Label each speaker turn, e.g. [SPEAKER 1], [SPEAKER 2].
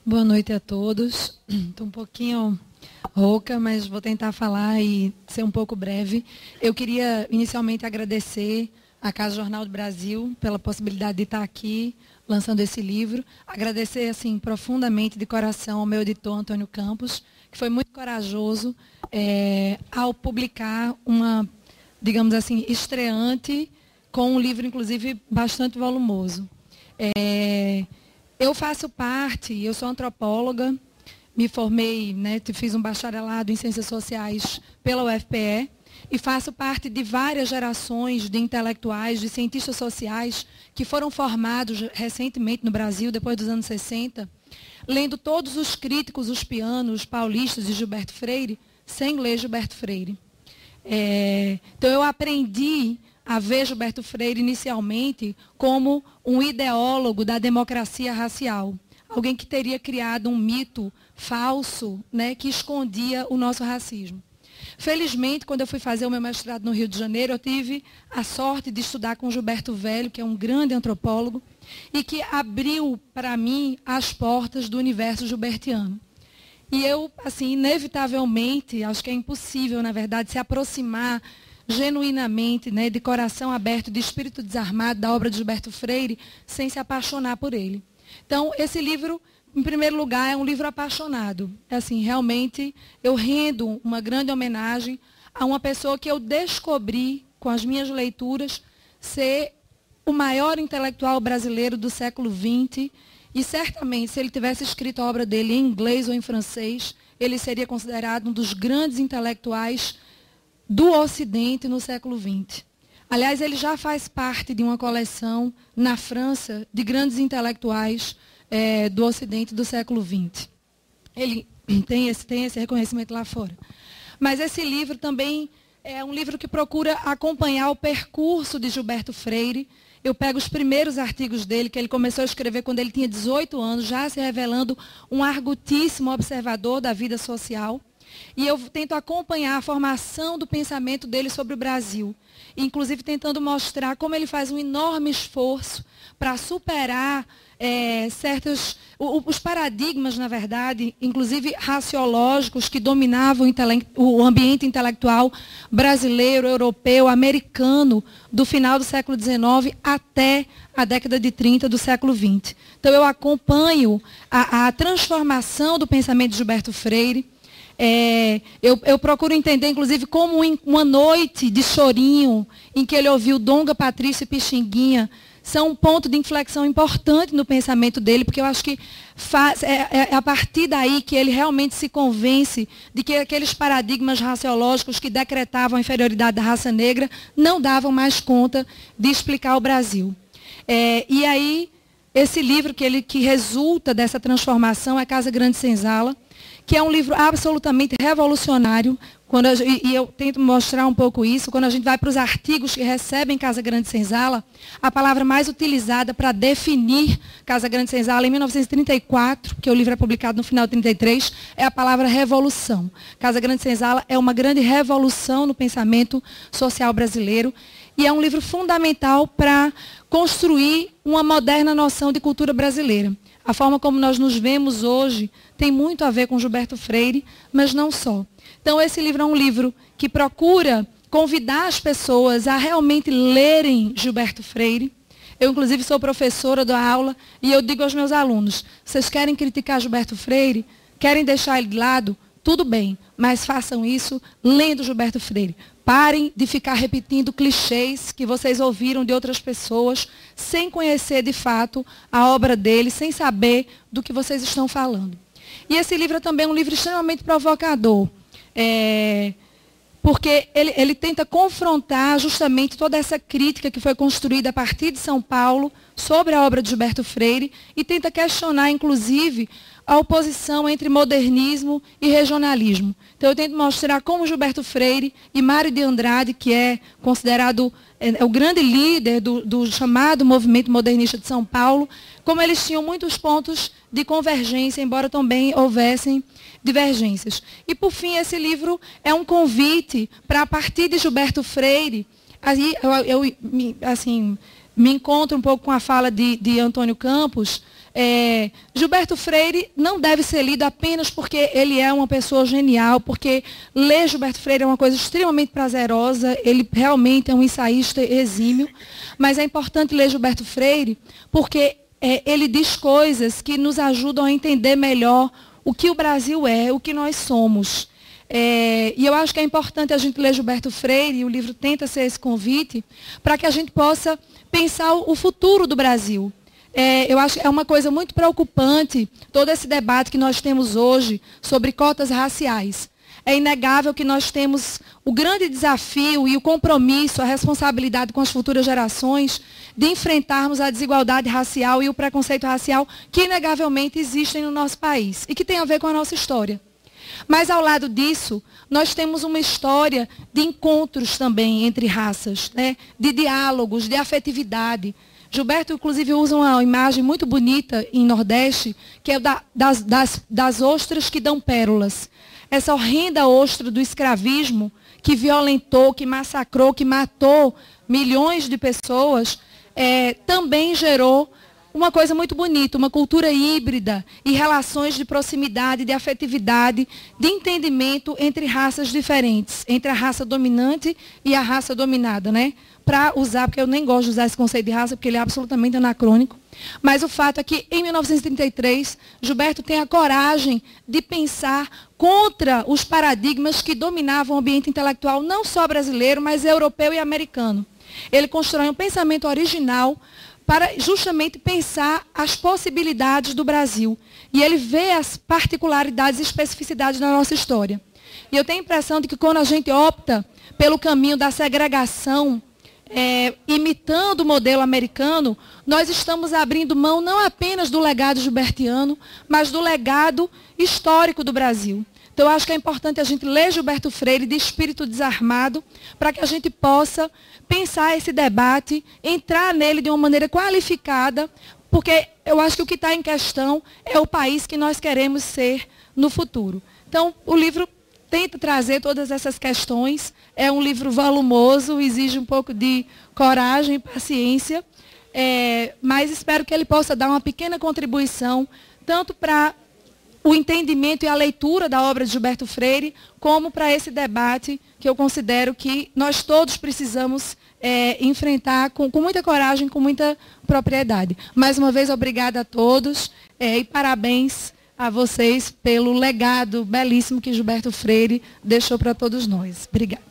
[SPEAKER 1] Boa noite a todos. Estou um pouquinho rouca, mas vou tentar falar e ser um pouco breve. Eu queria inicialmente agradecer à Casa Jornal do Brasil pela possibilidade de estar aqui lançando esse livro. Agradecer assim profundamente de coração ao meu editor Antônio Campos, que foi muito corajoso ao publicar uma, digamos assim, estreante com um livro, inclusive, bastante volumoso. Eu faço parte, eu sou antropóloga, me formei, fiz um bacharelado em Ciências Sociais pela UFPE e faço parte de várias gerações de intelectuais, de cientistas sociais que foram formados recentemente no Brasil, depois dos anos 60, lendo todos os críticos, os pianos paulistas de Gilberto Freire, sem ler Gilberto Freire. Então, eu aprendi a ver Gilberto Freire inicialmente como um ideólogo da democracia racial. Alguém que teria criado um mito falso, que escondia o nosso racismo. Felizmente, quando eu fui fazer o meu mestrado no Rio de Janeiro, eu tive a sorte de estudar com Gilberto Velho, que é um grande antropólogo, e que abriu para mim as portas do universo gilbertiano. E eu, assim, inevitavelmente, acho que é impossível, na verdade, se aproximar genuinamente, de coração aberto, de espírito desarmado da obra de Gilberto Freire, sem se apaixonar por ele. Então, esse livro, em primeiro lugar, é um livro apaixonado. Assim, realmente, eu rendo uma grande homenagem a uma pessoa que eu descobri, com as minhas leituras, ser o maior intelectual brasileiro do século XX, e certamente, se ele tivesse escrito a obra dele em inglês ou em francês, ele seria considerado um dos grandes intelectuais do Ocidente no século XX. Aliás, ele já faz parte de uma coleção na França de grandes intelectuais do Ocidente do século XX. Ele tem esse reconhecimento lá fora. Mas esse livro também é um livro que procura acompanhar o percurso de Gilberto Freire. Eu pego os primeiros artigos dele, que ele começou a escrever quando ele tinha 18 anos, já se revelando um argutíssimo observador da vida social. E eu tento acompanhar a formação do pensamento dele sobre o Brasil, inclusive tentando mostrar como ele faz um enorme esforço para superar os paradigmas, na verdade, inclusive raciológicos, que dominavam o ambiente intelectual brasileiro, europeu, americano, do final do século XIX até a década de 30 do século XX. Então, eu acompanho a transformação do pensamento de Gilberto Freire. Eu procuro entender, inclusive, como em uma noite de chorinho, em que ele ouviu Donga, Patrício e Pixinguinha, são um ponto de inflexão importante no pensamento dele, porque eu acho que é a partir daí que ele realmente se convence de que aqueles paradigmas raciológicos que decretavam a inferioridade da raça negra não davam mais conta de explicar o Brasil. E aí, esse livro que resulta dessa transformação é Casa Grande Senzala, que é um livro absolutamente revolucionário, e eu tento mostrar um pouco isso, quando a gente vai para os artigos que recebem Casa Grande Senzala, a palavra mais utilizada para definir Casa Grande Senzala em 1934, que o livro é publicado no final de 1933, é a palavra revolução. Casa Grande Senzala é uma grande revolução no pensamento social brasileiro, e é um livro fundamental para construir uma moderna noção de cultura brasileira. A forma como nós nos vemos hoje tem muito a ver com Gilberto Freire, mas não só. Então, esse livro é um livro que procura convidar as pessoas a realmente lerem Gilberto Freire. Eu, inclusive, sou professora da aula e eu digo aos meus alunos, vocês querem criticar Gilberto Freire? Querem deixar ele de lado? Tudo bem, mas façam isso lendo Gilberto Freire. Parem de ficar repetindo clichês que vocês ouviram de outras pessoas, sem conhecer de fato a obra dele, sem saber do que vocês estão falando. E esse livro é também um livro extremamente provocador, porque ele tenta confrontar justamente toda essa crítica que foi construída a partir de São Paulo sobre a obra de Gilberto Freire e tenta questionar, inclusive, a oposição entre modernismo e regionalismo. Então, eu tento mostrar como Gilberto Freire e Mário de Andrade, que é considerado o grande líder do chamado movimento modernista de São Paulo, como eles tinham muitos pontos de convergência, embora também houvessem divergências. E, por fim, esse livro é um convite para, a partir de Gilberto Freire, aí eu me encontro um pouco com a fala de Antônio Campos, Gilberto Freire não deve ser lido apenas porque ele é uma pessoa genial, porque ler Gilberto Freire é uma coisa extremamente prazerosa, ele realmente é um ensaísta exímio, mas é importante ler Gilberto Freire porque ele diz coisas que nos ajudam a entender melhor o que o Brasil é, o que nós somos. E eu acho que é importante a gente ler Gilberto Freire, e o livro tenta ser esse convite, para que a gente possa pensar o futuro do Brasil. Eu acho que é uma coisa muito preocupante todo esse debate que nós temos hoje sobre cotas raciais. É inegável que nós temos o grande desafio e o compromisso, a responsabilidade com as futuras gerações de enfrentarmos a desigualdade racial e o preconceito racial que inegavelmente existem no nosso país e que tem a ver com a nossa história. Mas, ao lado disso, nós temos uma história de encontros também entre raças, né? De diálogos, de afetividade. Gilberto, inclusive, usa uma imagem muito bonita em Nordeste, que é das ostras que dão pérolas. Essa horrenda ostra do escravismo, que violentou, que massacrou, que matou milhões de pessoas, também gerou uma coisa muito bonita, uma cultura híbrida e relações de proximidade, de afetividade, de entendimento entre raças diferentes, entre a raça dominante e a raça dominada, né? Para usar, porque eu nem gosto de usar esse conceito de raça, porque ele é absolutamente anacrônico. Mas o fato é que, em 1933, Gilberto tem a coragem de pensar contra os paradigmas que dominavam o ambiente intelectual, não só brasileiro, mas europeu e americano. Ele constrói um pensamento original para justamente pensar as possibilidades do Brasil. E ele vê as particularidades e especificidades da nossa história. E eu tenho a impressão de que quando a gente opta pelo caminho da segregação, imitando o modelo americano, nós estamos abrindo mão não apenas do legado gilbertiano, mas do legado histórico do Brasil. Então, eu acho que é importante a gente ler Gilberto Freire de espírito desarmado, para que a gente possa pensar esse debate, entrar nele de uma maneira qualificada, porque eu acho que o que está em questão é o país que nós queremos ser no futuro. Então, o livro tenta trazer todas essas questões, é um livro volumoso, exige um pouco de coragem e paciência, mas espero que ele possa dar uma pequena contribuição, tanto para o entendimento e a leitura da obra de Gilberto Freire, como para esse debate que eu considero que nós todos precisamos enfrentar com muita coragem, com muita propriedade. Mais uma vez, obrigada a todos e parabéns a vocês pelo legado belíssimo que Gilberto Freire deixou para todos nós. Obrigada.